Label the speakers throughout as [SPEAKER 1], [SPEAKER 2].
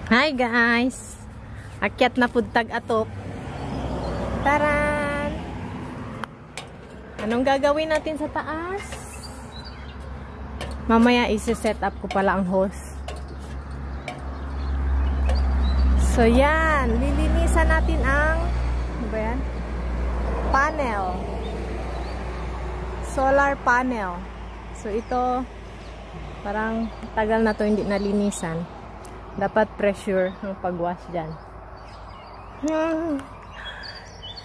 [SPEAKER 1] Hi guys! Akyat na pudtag atop. Taran! Anong gagawin natin sa taas? Mamaya isi-set up ko pala ang hose. So yan, lilinisan natin ang ano ba yan? Panel. Solar panel. So ito parang tagal na to hindi nalinisan. Dapat pressure ang pagwash dyan.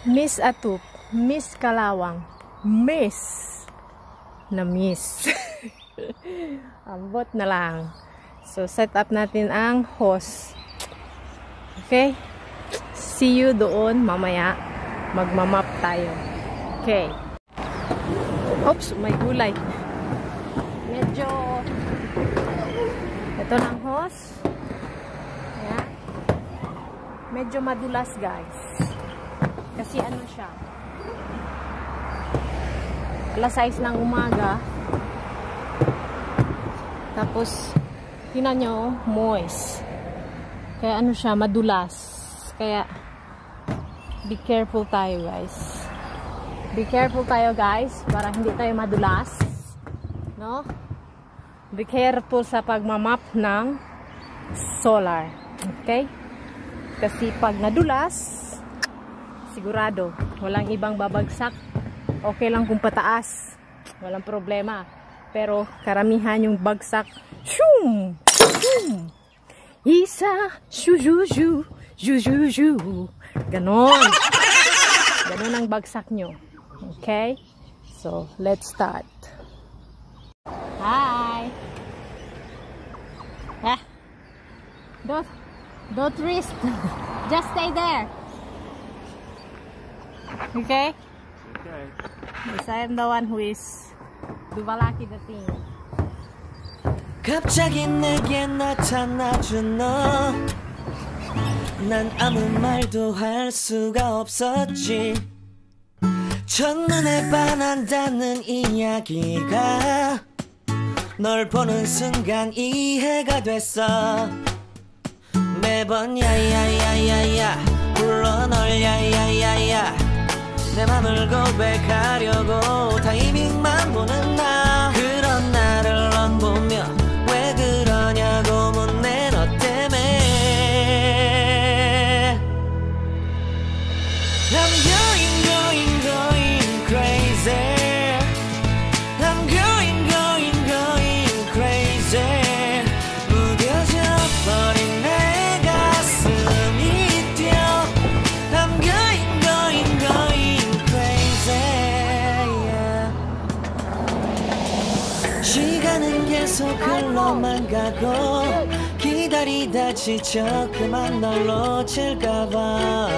[SPEAKER 1] Miss Atup. Miss Kalawang. Miss. Na miss. Ambot na lang. So, set up natin ang hose. Okay? See you doon mamaya. Magmamap tayo. Okay. Oops, may gulay. Medyo ito ng hose. Ayan. Medyo madulas guys. Kasi ano siya. Alas 6 ng umaga. Tapos, tingnan nyo, moist. Kaya ano siya, madulas. Kaya, be careful tayo guys. Be careful tayo guys, para hindi tayo madulas. No? Be careful sa pagmamap ng solar. Okay? Kasi pag nadulas, sigurado, walang ibang babagsak. Okay lang kung pataas. Walang problema. Pero karamihan yung bagsak. Shum! Shum! Isa! Shujuju! Jujuju! Ganon. Ganon ang bagsak nyo. Okay? So, let's start. Hi! Ah! Don't risk. Just stay there. Okay?
[SPEAKER 2] Okay.
[SPEAKER 1] Yes, I am the one who is duvalaki the thing.
[SPEAKER 2] 갑자기 내게 나타나준 너. 난 아무 말도 할 수가 없었지. 첫눈에 반한다는 이야기가 널 보는 순간 이해가 됐어. 매번 야야야야야 불러 널 야야야야 내 맘을 고백하려고 타이밍만 보는 나. 그런 나를 넌 보며 왜 그러냐고 묻네 너 때문에. I'm going crazy. I'm going crazy. 무뎌져 버린 내 가슴이 뛰어. I'm going crazy. Yeah. 시간은 계속 흘러만 가고 기다리다 지쳐 그만 널 놓칠까봐.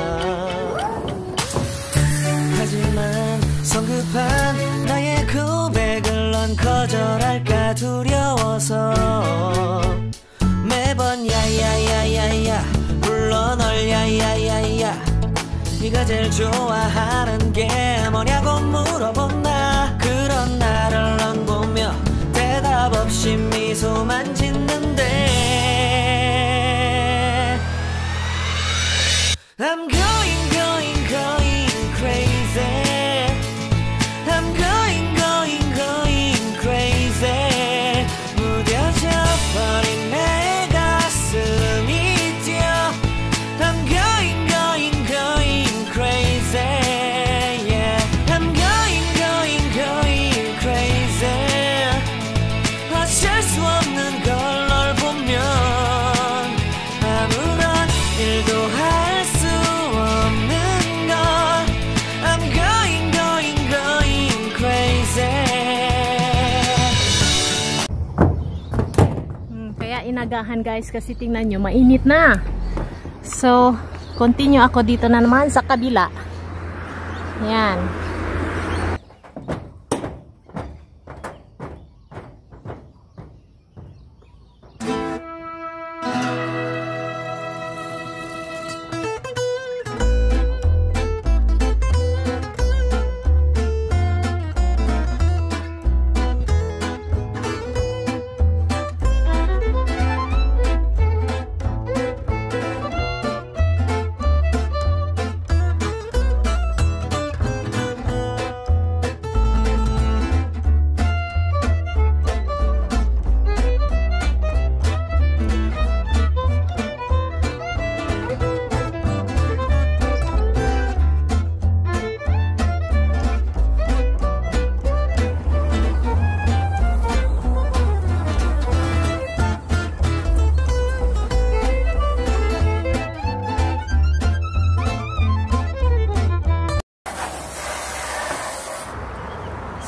[SPEAKER 2] 하지만 성급한 나의 고백을 넌 거절할까 두려워서 매번 야야야야야 불러 널 야야야야 네가 제일 좋아하는 게 뭐냐고 물어본 나. 그런 나를 넌 보며 대답 없이 미소만 짓는데 I'm going crazy. I'm going crazy. 무뎌져 버린 내 가슴이 뛰어. I'm going crazy. Yeah. I'm going crazy. 어쩔 수 없는 걸 널 보면 아무런 일도 할 수 없는 걸. I'm going crazy.
[SPEAKER 1] Kaya inagahan guys kasi tingnan nyo, mainit na. So, continue ako dito na naman sa kabila. Yan.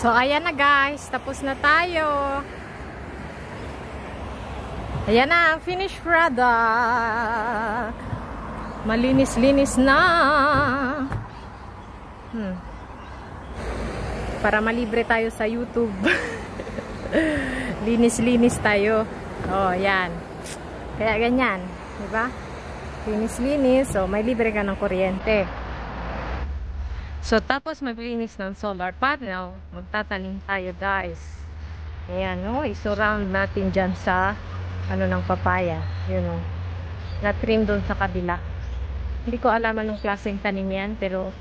[SPEAKER 1] So, ayan na guys. Tapos na tayo. Ayan na ang finished product. Malinis-linis na. Para malibre tayo sa YouTube. Linis-linis tayo. Oh, yan. Kaya ganyan. Diba? Linis-linis. So, may libre ka ng kuryente. So, tapos maglinis ng solar panel. Magtatanim tayo, guys. Ayan, no? I-surround natin dyan sa ng papaya. Yun, no? Na-trim doon sa kabila. Hindi ko alam anong klaseng tanim yan, pero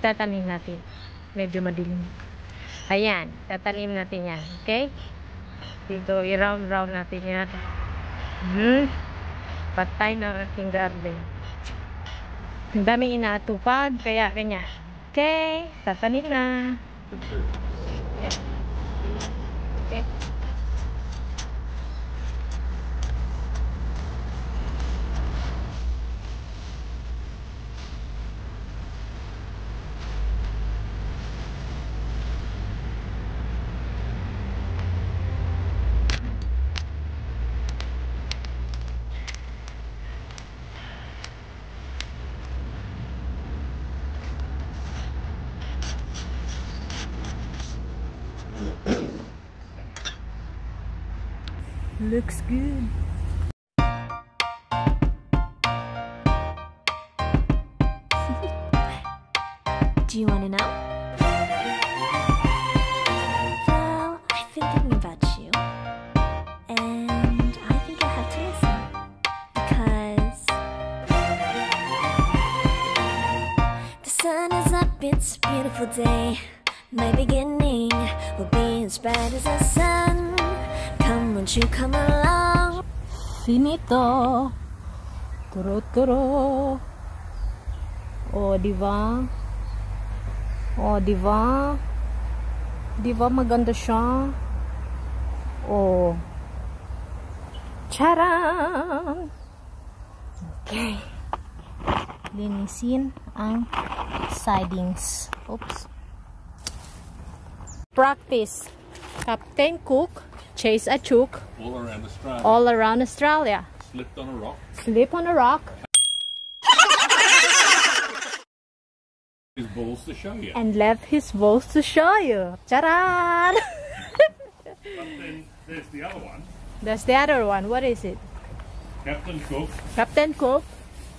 [SPEAKER 1] tatanim natin. Medyo madilim. Ayan, tatanim natin yan. Okay? Dito, i-round-round natin yan. Patay na ating garden. Ang daming inaatupag, kaya kanya. Okay, tatanim na. Okay. Looks good.
[SPEAKER 3] Do you want to know? Well, I've been thinking about you, and I think I have to listen, because the sun is up, it's a beautiful day. My beginning will be as bright as the sun. Come, won't you come along?
[SPEAKER 1] Finito. Turo-turo. Oh, diba? Oh, diba? Diba maganda siya? Oh. Charan! Okay. Linisin ang sidings. Oops. Practice. Captain Cook chase a chook
[SPEAKER 4] all around Australia.
[SPEAKER 1] All around Australia.
[SPEAKER 4] Slipped on a rock.
[SPEAKER 1] Slip on a rock.
[SPEAKER 4] His balls to show you.
[SPEAKER 1] And left his balls to show you. Charan!
[SPEAKER 4] But then there's the other one.
[SPEAKER 1] That's the other one. What is it?
[SPEAKER 4] Captain Cook
[SPEAKER 1] Captain Cook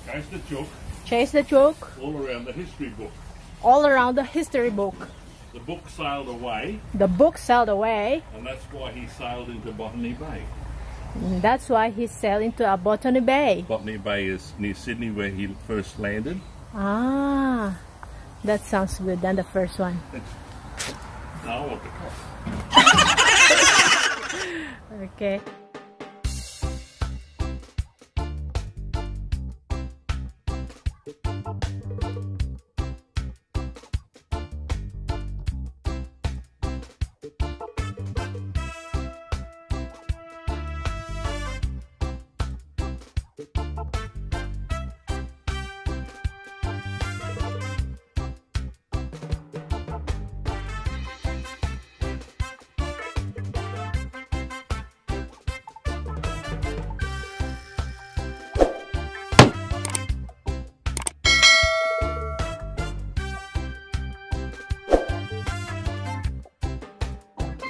[SPEAKER 4] chased the chook
[SPEAKER 1] chase the chook
[SPEAKER 4] all around the history book.
[SPEAKER 1] all around the history book.
[SPEAKER 4] The book sailed away,
[SPEAKER 1] The book sailed away.
[SPEAKER 4] and that's why he sailed into Botany Bay.
[SPEAKER 1] And that's why he sailed into a Botany Bay.
[SPEAKER 4] Botany Bay is near Sydney where he first landed.
[SPEAKER 1] Ah, that sounds good than the first one.
[SPEAKER 4] No, I want the cock.
[SPEAKER 1] Okay.